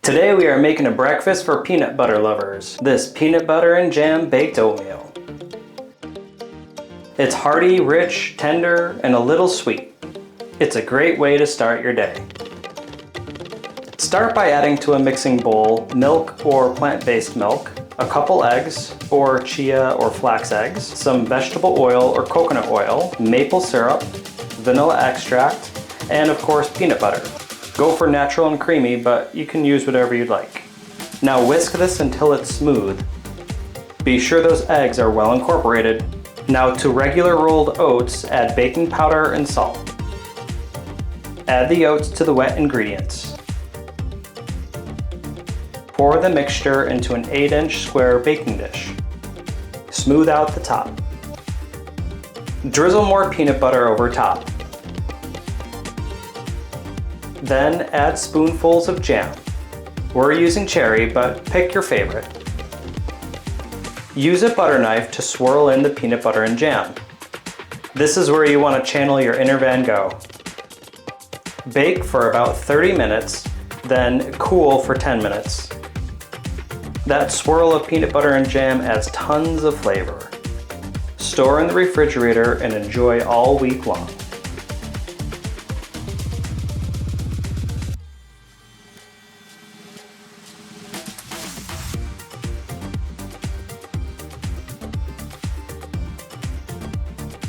Today we are making a breakfast for peanut butter lovers. This peanut butter and jam baked oatmeal. It's hearty, rich, tender, and a little sweet. It's a great way to start your day. Start by adding to a mixing bowl milk or plant-based milk, a couple eggs or chia or flax eggs, some vegetable oil or coconut oil, maple syrup, vanilla extract, and of course peanut butter. Go for natural and creamy, but you can use whatever you'd like. Now whisk this until it's smooth. Be sure those eggs are well incorporated. Now to regular rolled oats, add baking powder and salt. Add the oats to the wet ingredients. Pour the mixture into an 8-inch square baking dish. Smooth out the top. Drizzle more peanut butter over top. Then add spoonfuls of jam. We're using cherry, but pick your favorite. Use a butter knife to swirl in the peanut butter and jam. This is where you want to channel your inner Van Gogh. Bake for about 30 minutes, then cool for 10 minutes. That swirl of peanut butter and jam adds tons of flavor. Store in the refrigerator and enjoy all week long.